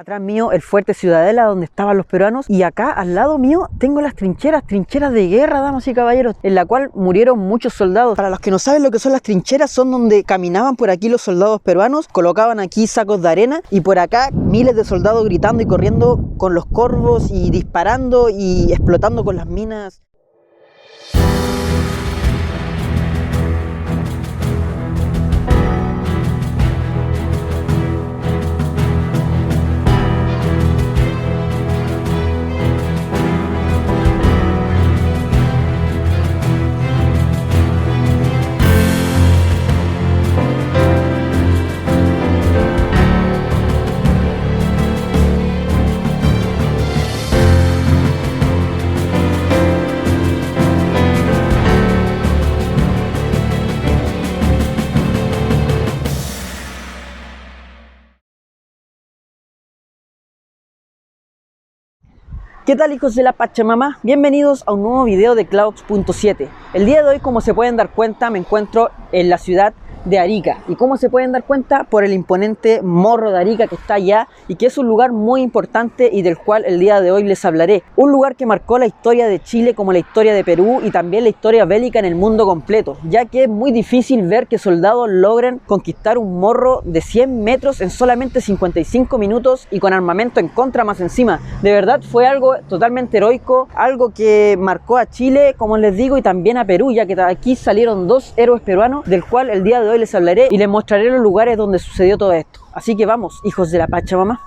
Atrás mío el fuerte Ciudadela donde estaban los peruanos, y acá al lado mío tengo las trincheras de guerra, damas y caballeros, en la cual murieron muchos soldados. Para los que no saben lo que son las trincheras, son donde caminaban por aquí los soldados peruanos, colocaban aquí sacos de arena y por acá miles de soldados gritando y corriendo con los corvos y disparando y explotando con las minas. ¿Qué tal, hijos de la Pachamama? Bienvenidos a un nuevo video de Clouds.7. El día de hoy, como se pueden dar cuenta, me encuentro en la ciudad de Arica. ¿Y cómo se pueden dar cuenta? Por el imponente Morro de Arica que está allá y que es un lugar muy importante y del cual el día de hoy les hablaré. Un lugar que marcó la historia de Chile como la historia de Perú y también la historia bélica en el mundo completo, ya que es muy difícil ver que soldados logren conquistar un morro de 100 metros en solamente 55 minutos y con armamento en contra más encima. De verdad fue algo totalmente heroico, algo que marcó a Chile, como les digo, y también a Perú, ya que aquí salieron dos héroes peruanos, del cual el día de hoy les hablaré y les mostraré los lugares donde sucedió todo esto. Así que vamos, hijos de la Pachamama.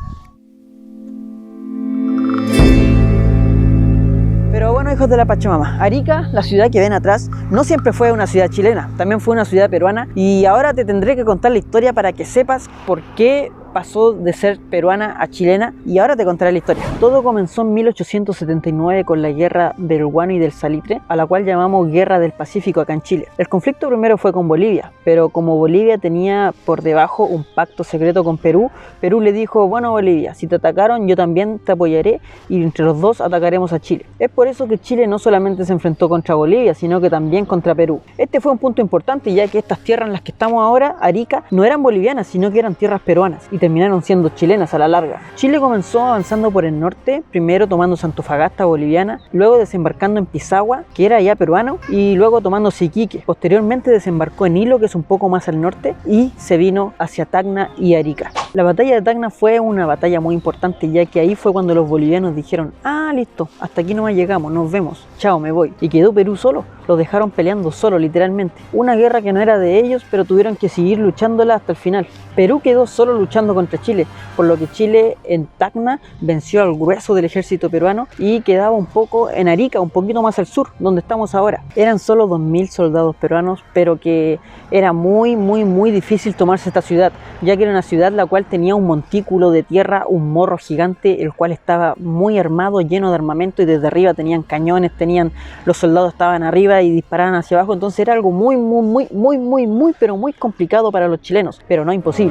Pero bueno, hijos de la Pachamama, Arica, la ciudad que ven atrás, no siempre fue una ciudad chilena, también fue una ciudad peruana, y ahora te tendré que contar la historia para que sepas por qué pasó de ser peruana a chilena, y ahora te contaré la historia. Todo comenzó en 1879 con la guerra del guano y del salitre, a la cual llamamos Guerra del Pacífico acá en Chile. El conflicto primero fue con Bolivia, pero como Bolivia tenía por debajo un pacto secreto con Perú, Perú le dijo: bueno, Bolivia, si te atacaron yo también te apoyaré y entre los dos atacaremos a Chile. Es por eso que Chile no solamente se enfrentó contra Bolivia, sino que también contra Perú. Este fue un punto importante, ya que estas tierras en las que estamos ahora, Arica, no eran bolivianas, sino que eran tierras peruanas y terminaron siendo chilenas a la larga. Chile comenzó avanzando por el norte, primero tomando Antofagasta, boliviana, luego desembarcando en Pisagua, que era ya peruano, y luego tomando Siquique. Posteriormente desembarcó en Hilo, que es un poco más al norte, y se vino hacia Tacna y Arica. La batalla de Tacna fue una batalla muy importante, ya que ahí fue cuando los bolivianos dijeron: ah, listo, hasta aquí nomás llegamos, nos vemos, chao, me voy. Y quedó Perú solo, los dejaron peleando solo, literalmente. Una guerra que no era de ellos, pero tuvieron que seguir luchándola hasta el final. Perú quedó solo luchando contra Chile, por lo que Chile en Tacna venció al grueso del ejército peruano y quedaba un poco en Arica, un poquito más al sur, donde estamos ahora. Eran solo 2000 soldados peruanos, pero que era muy difícil tomarse esta ciudad, ya que era una ciudad la cual tenía un montículo de tierra, un morro gigante, el cual estaba muy armado, lleno de armamento, y desde arriba tenían cañones, los soldados estaban arriba y disparaban hacia abajo. Entonces era algo pero muy complicado para los chilenos, pero no imposible.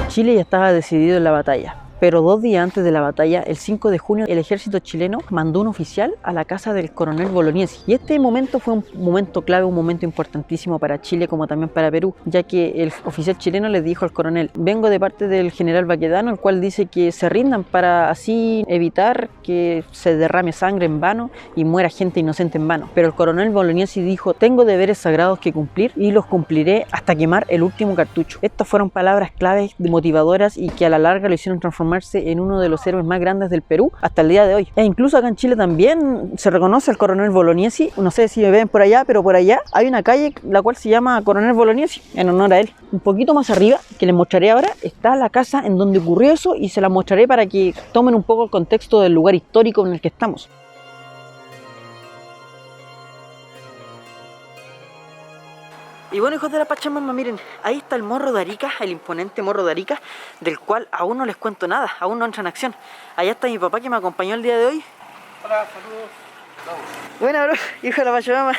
Chile ya estaba decidido en la batalla, pero 2 días antes de la batalla, el 5 de junio, el ejército chileno mandó un oficial a la casa del coronel Bolognesi. Y este momento fue un momento clave, un momento importantísimo para Chile como también para Perú, ya que el oficial chileno le dijo al coronel: vengo de parte del general Baquedano, el cual dice que se rindan para así evitar que se derrame sangre en vano y muera gente inocente en vano. Pero el coronel Bolognesi dijo: tengo deberes sagrados que cumplir y los cumpliré hasta quemar el último cartucho. Estas fueron palabras claves, motivadoras, y que a la larga lo hicieron transformar en uno de los héroes más grandes del Perú hasta el día de hoy. E incluso acá en Chile también se reconoce al coronel Bolognesi. No sé si me ven por allá, pero por allá hay una calle la cual se llama Coronel Bolognesi en honor a él. Un poquito más arriba, que les mostraré ahora, está la casa en donde ocurrió eso, y se la mostraré para que tomen un poco el contexto del lugar histórico en el que estamos. Y bueno, hijos de la Pachamama, miren, ahí está el Morro de Arica, el imponente Morro de Arica, del cual aún no les cuento nada, aún no entra en acción. Allá está mi papá que me acompañó el día de hoy. Hola, saludos. Bueno, bro, hijo de la Pachamama.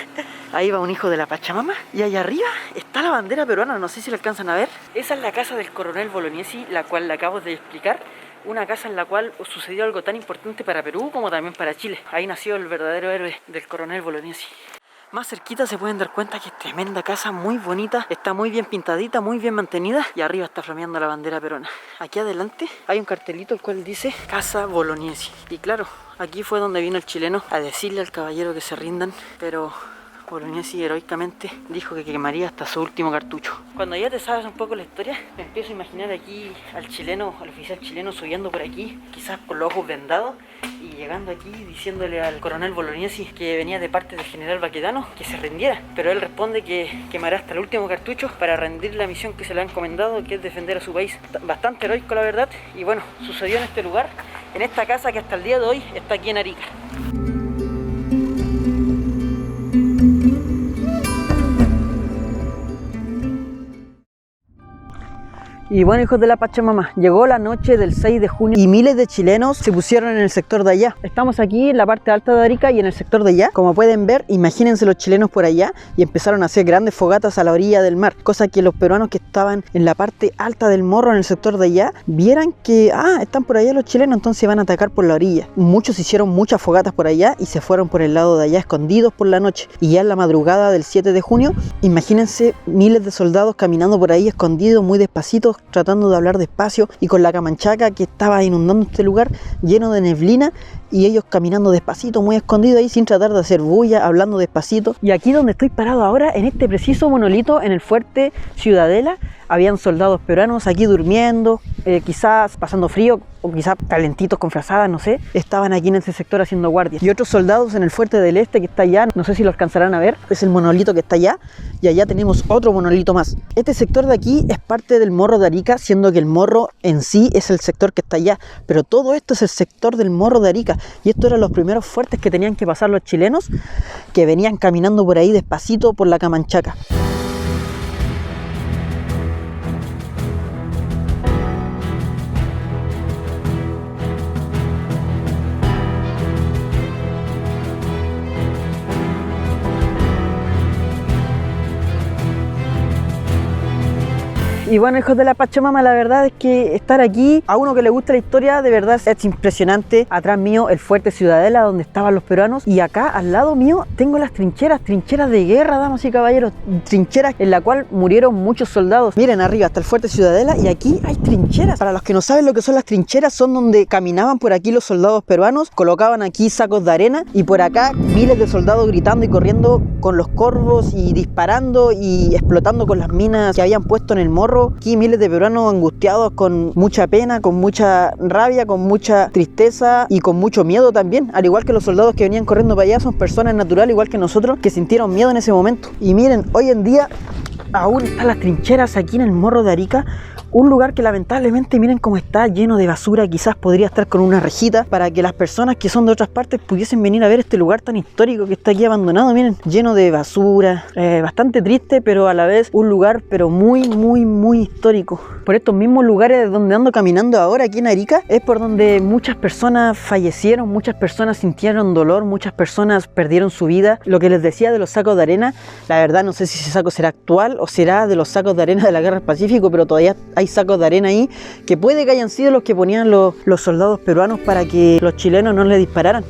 Ahí va un hijo de la Pachamama. Y allá arriba está la bandera peruana, no sé si la alcanzan a ver. Esa es la casa del coronel Bolognesi, la cual le acabo de explicar. Una casa en la cual sucedió algo tan importante para Perú como también para Chile. Ahí nació el verdadero héroe del coronel Bolognesi. Más cerquita se pueden dar cuenta que es tremenda casa, muy bonita, está muy bien pintadita, muy bien mantenida y arriba está flameando la bandera peruana. Aquí adelante hay un cartelito el cual dice Casa Bolognesi y claro, aquí fue donde vino el chileno a decirle al caballero que se rindan, pero Bolognesi heroicamente dijo que quemaría hasta su último cartucho. Cuando ya te sabes un poco la historia, me empiezo a imaginar aquí al chileno, al oficial chileno subiendo por aquí, quizás con los ojos vendados, y llegando aquí diciéndole al coronel Bolognesi que venía de parte del general Baquedano que se rindiera, pero él responde que quemará hasta el último cartucho para rendir la misión que se le ha encomendado, que es defender a su país. Bastante heroico la verdad, y bueno, sucedió en este lugar, en esta casa que hasta el día de hoy está aquí en Arica. Y bueno, hijos de la Pachamama, llegó la noche del 6 de junio y miles de chilenos se pusieron en el sector de allá. Estamos aquí en la parte alta de Arica y en el sector de allá. Como pueden ver, imagínense los chilenos por allá y empezaron a hacer grandes fogatas a la orilla del mar. Cosa que los peruanos que estaban en la parte alta del morro, en el sector de allá, vieran que, están por allá los chilenos, entonces van a atacar por la orilla. Muchos hicieron muchas fogatas por allá y se fueron por el lado de allá escondidos por la noche. Y ya en la madrugada del 7 de junio, imagínense miles de soldados caminando por ahí escondidos, muy despacito, tratando de hablar despacio y con la camanchaca que estaba inundando este lugar lleno de neblina y ellos caminando despacito, muy escondidos ahí sin tratar de hacer bulla, hablando despacito. Y aquí donde estoy parado ahora, en este preciso monolito, en el fuerte Ciudadela, habían soldados peruanos aquí durmiendo, quizás pasando frío o quizás calentitos con frazadas, no sé. Estaban aquí en ese sector haciendo guardia. Y otros soldados en el fuerte del este que está allá, no sé si lo alcanzarán a ver, es el monolito que está allá y allá tenemos otro monolito más. Este sector de aquí es parte del Morro de Arica, siendo que el morro en sí es el sector que está allá, pero todo esto es el sector del Morro de Arica y estos eran los primeros fuertes que tenían que pasar los chilenos que venían caminando por ahí despacito por la camanchaca. Y bueno, hijos de la Pachamama, la verdad es que estar aquí, a uno que le gusta la historia, de verdad es impresionante. Atrás mío el fuerte Ciudadela donde estaban los peruanos y acá al lado mío tengo las trincheras de guerra, damas y caballeros, trincheras en la cual murieron muchos soldados. Miren arriba está el fuerte Ciudadela y aquí hay trincheras. Para los que no saben lo que son las trincheras, son donde caminaban por aquí los soldados peruanos, colocaban aquí sacos de arena y por acá miles de soldados gritando y corriendo con los corvos y disparando y explotando con las minas que habían puesto en el morro. Aquí miles de peruanos angustiados con mucha pena, con mucha rabia, con mucha tristeza y con mucho miedo también. Al igual que los soldados que venían corriendo para allá, son personas naturales igual que nosotros que sintieron miedo en ese momento. Y miren, hoy en día aún están las trincheras aquí en el Morro de Arica. Un lugar que lamentablemente miren cómo está lleno de basura, quizás podría estar con una rejita para que las personas que son de otras partes pudiesen venir a ver este lugar tan histórico que está aquí abandonado, miren, lleno de basura, bastante triste, pero a la vez un lugar pero muy histórico. Por estos mismos lugares donde ando caminando ahora aquí en Arica, es por donde muchas personas fallecieron, muchas personas sintieron dolor, muchas personas perdieron su vida. Lo que les decía de los sacos de arena, la verdad no sé si ese saco será actual o será de los sacos de arena de la Guerra del Pacífico, pero todavía hay sacos de arena ahí que puede que hayan sido los que ponían los soldados peruanos para que los chilenos no le dispararan.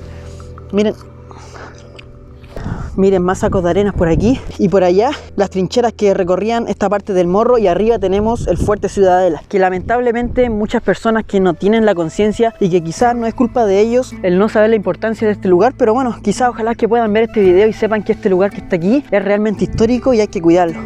Miren más sacos de arena por aquí y por allá las trincheras que recorrían esta parte del morro y arriba tenemos el fuerte Ciudadela, que lamentablemente muchas personas que no tienen la conciencia y que quizás no es culpa de ellos el no saber la importancia de este lugar, pero bueno, quizás ojalá que puedan ver este video y sepan que este lugar que está aquí es realmente histórico y hay que cuidarlo.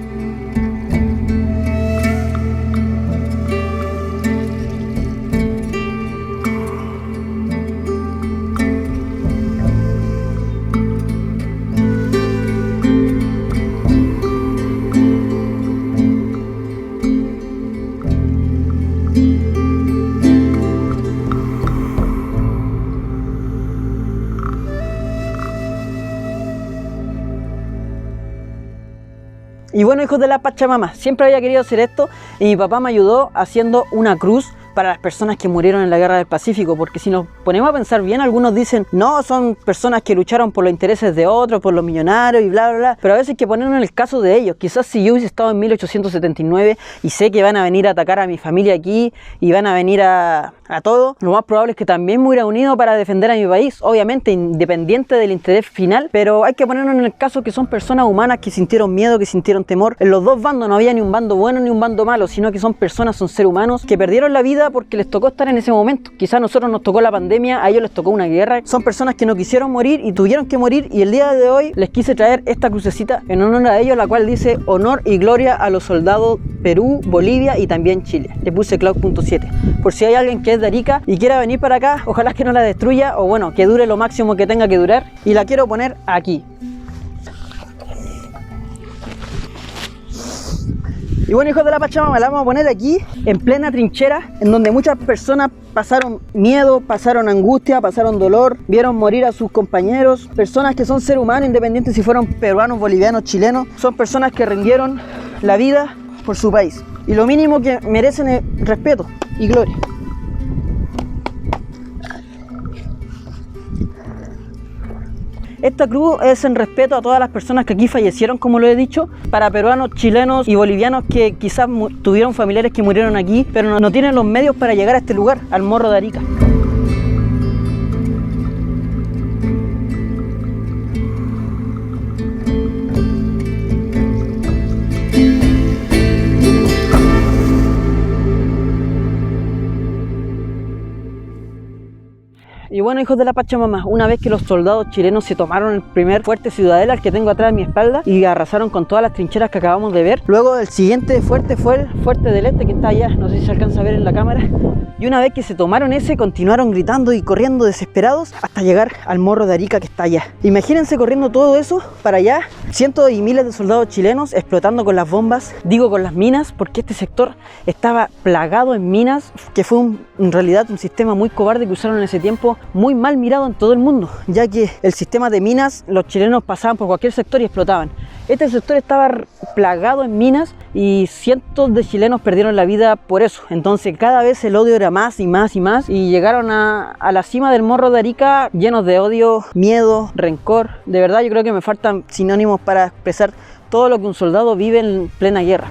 Y bueno, hijos de la Pachamama, siempre había querido hacer esto y mi papá me ayudó haciendo una cruz para las personas que murieron en la Guerra del Pacífico, porque si nos ponemos a pensar bien, algunos dicen, no, son personas que lucharon por los intereses de otros, por los millonarios y bla, bla, bla, pero a veces hay que ponernos en el caso de ellos. Quizás si yo hubiese estado en 1879 y sé que van a venir a atacar a mi familia aquí y van a venir a a todo, lo más probable es que también me hubiera unido para defender a mi país, obviamente independiente del interés final, pero hay que ponernos en el caso que son personas humanas que sintieron miedo, que sintieron temor. En los dos bandos no había ni un bando bueno ni un bando malo, sino que son personas, son seres humanos que perdieron la vida porque les tocó estar en ese momento. Quizás a nosotros nos tocó la pandemia, a ellos les tocó una guerra. Son personas que no quisieron morir y tuvieron que morir, y el día de hoy les quise traer esta crucecita en honor a ellos, la cual dice: honor y gloria a los soldados Perú, Bolivia y también Chile. Le puse Cloud.7 por si hay alguien que es de Arica y quiera venir para acá, ojalá que no la destruya, o bueno, que dure lo máximo que tenga que durar, y la quiero poner aquí. Y bueno, hijos de la Pachamama, la vamos a poner aquí en plena trinchera, en donde muchas personas pasaron miedo, pasaron angustia, pasaron dolor, vieron morir a sus compañeros, personas que son seres humanos, independientes si fueron peruanos, bolivianos, chilenos, son personas que rindieron la vida por su país, y lo mínimo que merecen es respeto y gloria. Esta cruz es en respeto a todas las personas que aquí fallecieron, como lo he dicho, para peruanos, chilenos y bolivianos que quizás tuvieron familiares que murieron aquí, pero no tienen los medios para llegar a este lugar, al Morro de Arica. Y bueno, hijos de la Pachamama, una vez que los soldados chilenos se tomaron el primer fuerte Ciudadela, el que tengo atrás de mi espalda, y arrasaron con todas las trincheras que acabamos de ver, luego el siguiente fuerte fue el Fuerte del Este, que está allá, no sé si se alcanza a ver en la cámara. Y una vez que se tomaron ese, continuaron gritando y corriendo desesperados hasta llegar al Morro de Arica, que está allá. Imagínense corriendo todo eso para allá, cientos y miles de soldados chilenos explotando con las bombas, digo con las minas, porque este sector estaba plagado en minas, que fue en realidad un sistema muy cobarde que usaron en ese tiempo, muy mal mirado en todo el mundo, ya que el sistema de minas, los chilenos pasaban por cualquier sector y explotaban. Este sector estaba plagado en minas y cientos de chilenos perdieron la vida por eso. Entonces cada vez el odio era más y más y más, y llegaron a la cima del Morro de Arica llenos de odio, miedo, rencor. De verdad yo creo que me faltan sinónimos para expresar todo lo que un soldado vive en plena guerra.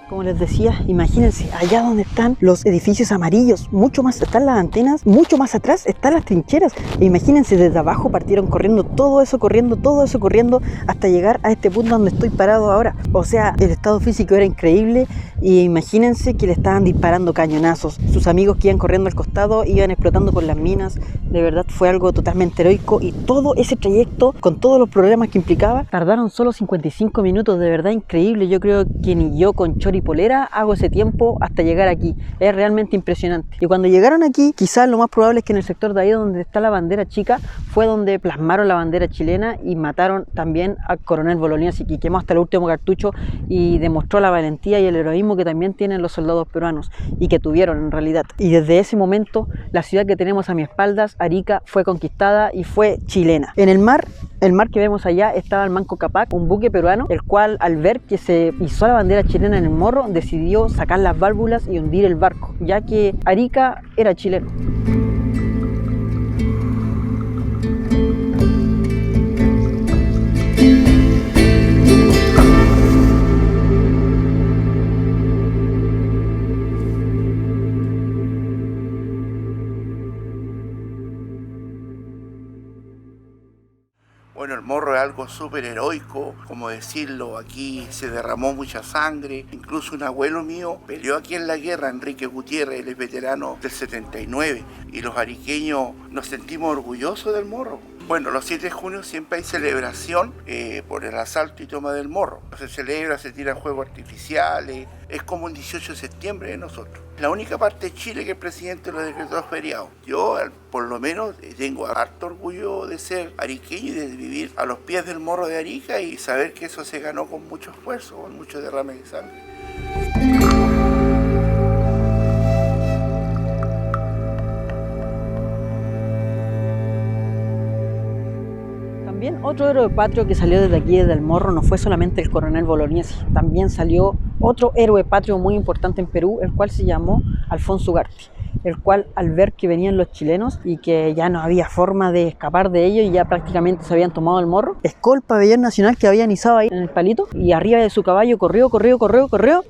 Como les decía, imagínense, allá donde están los edificios amarillos, mucho más están las antenas, mucho más atrás están las trincheras. E imagínense, desde abajo partieron corriendo, todo eso corriendo, hasta llegar a este punto donde estoy parado ahora. O sea, el estado físico era increíble, y imagínense que le estaban disparando cañonazos. Sus amigos que iban corriendo al costado iban explotando con las minas. De verdad fue algo totalmente heroico, y todo ese trayecto, con todos los problemas que implicaba, tardaron solo 55 minutos, de verdad increíble. Yo creo que ni yo con chori y polera hago ese tiempo hasta llegar aquí. Es realmente impresionante. Y cuando llegaron aquí, quizás lo más probable es que en el sector de ahí donde está la bandera chica fue donde plasmaron la bandera chilena y mataron también al coronel Bolognesi, que quemó hasta el último cartucho y demostró la valentía y el heroísmo que también tienen los soldados peruanos y que tuvieron en realidad. Y desde ese momento la ciudad que tenemos a mis espaldas, Arica, fue conquistada y fue chilena. En el mar que vemos allá estaba el Manco Cápac, un buque peruano, el cual al ver que se izó la bandera chilena en el morro, decidió sacar las válvulas y hundir el barco, ya que Arica era chileno. Bueno, el Morro es algo súper heroico, como decirlo, aquí se derramó mucha sangre, incluso un abuelo mío peleó aquí en la guerra, Enrique Gutiérrez, él es veterano del 79, y los ariqueños nos sentimos orgullosos del Morro. Bueno, los 7 de junio siempre hay celebración por el asalto y toma del Morro. Se celebra, se tiran juegos artificiales, es como un 18 de septiembre de nosotros. La única parte de Chile que el presidente lo decretó feriado. Yo, por lo menos, tengo harto orgullo de ser ariqueño y de vivir a los pies del Morro de Arica y saber que eso se ganó con mucho esfuerzo, con mucho derrame de sangre. También otro héroe patrio que salió desde aquí, desde el Morro, no fue solamente el coronel Bolognesi, también salió otro héroe patrio muy importante en Perú, el cual se llamó Alfonso Ugarte. el cual al ver que venían los chilenos y que ya no había forma de escapar de ellos y ya prácticamente se habían tomado el morro, pescó el pabellón nacional que habían izado ahí en el palito y arriba de su caballo corrió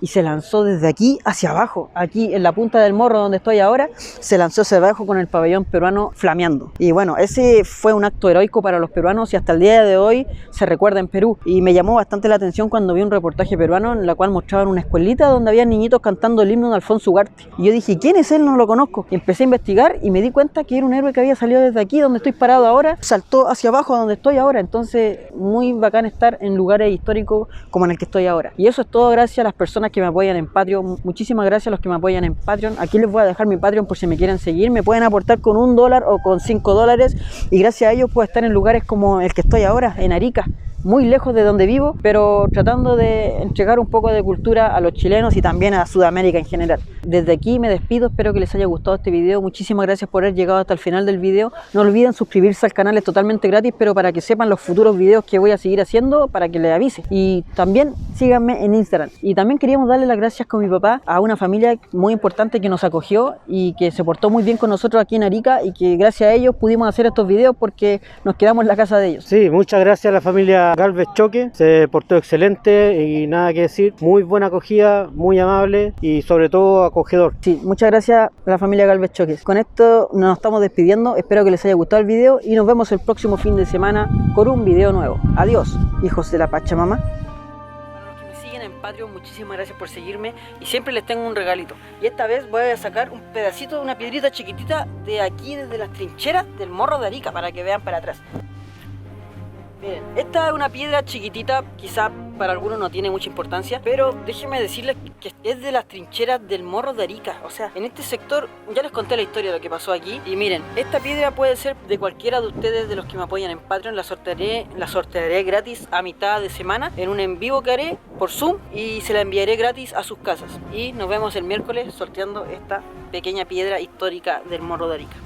y se lanzó desde aquí hacia abajo, aquí en la punta del morro donde estoy ahora, se lanzó hacia abajo con el pabellón peruano flameando. Y bueno, ese fue un acto heroico para los peruanos y hasta el día de hoy se recuerda en Perú. Y me llamó bastante la atención cuando vi un reportaje peruano en la cual mostraban una escuelita donde había niñitos cantando el himno de Alfonso Ugarte. Y yo dije, ¿quién es él? No lo conozco. Y empecé a investigar y me di cuenta que era un héroe que había salido desde aquí donde estoy parado ahora, saltó hacia abajo donde estoy ahora. Entonces, muy bacán estar en lugares históricos como en el que estoy ahora. Y eso es todo gracias a las personas que me apoyan en Patreon. Muchísimas gracias a los que me apoyan en Patreon. Aquí les voy a dejar mi Patreon por si me quieren seguir. Me pueden aportar con $1 o con $5 y gracias a ellos puedo estar en lugares como el que estoy ahora, en Arica, muy lejos de donde vivo, pero tratando de entregar un poco de cultura a los chilenos y también a Sudamérica en general. Desde aquí me despido, espero que les haya gustado este video. Muchísimas gracias por haber llegado hasta el final del video. No olviden suscribirse al canal, es totalmente gratis, pero para que sepan los futuros videos que voy a seguir haciendo, para que les avise. Y también síganme en Instagram. Y también queríamos darle las gracias con mi papá a una familia muy importante que nos acogió y que se portó muy bien con nosotros aquí en Arica y que gracias a ellos pudimos hacer estos videos porque nos quedamos en la casa de ellos. Sí, muchas gracias a la familia Galvez Choque, se portó excelente y nada que decir, muy buena acogida, muy amable y sobre todo acogedor. Sí, muchas gracias a la familia Galvez Choque. Con esto nos estamos despidiendo, espero que les haya gustado el video y nos vemos el próximo fin de semana con un video nuevo. Adiós, hijos de la Pachamama. Para los que me siguen en Patreon, muchísimas gracias por seguirme y siempre les tengo un regalito. Y esta vez voy a sacar un pedacito de una piedrita chiquitita de aquí, desde las trincheras del Morro de Arica, para que vean para atrás. Miren, esta es una piedra chiquitita, quizá para algunos no tiene mucha importancia, pero déjenme decirles que es de las trincheras del Morro de Arica. O sea, en este sector ya les conté la historia de lo que pasó aquí. Y miren, esta piedra puede ser de cualquiera de ustedes, de los que me apoyan en Patreon. La sortearé gratis a mitad de semana en un en vivo que haré por Zoom y se la enviaré gratis a sus casas. Y nos vemos el miércoles sorteando esta pequeña piedra histórica del Morro de Arica.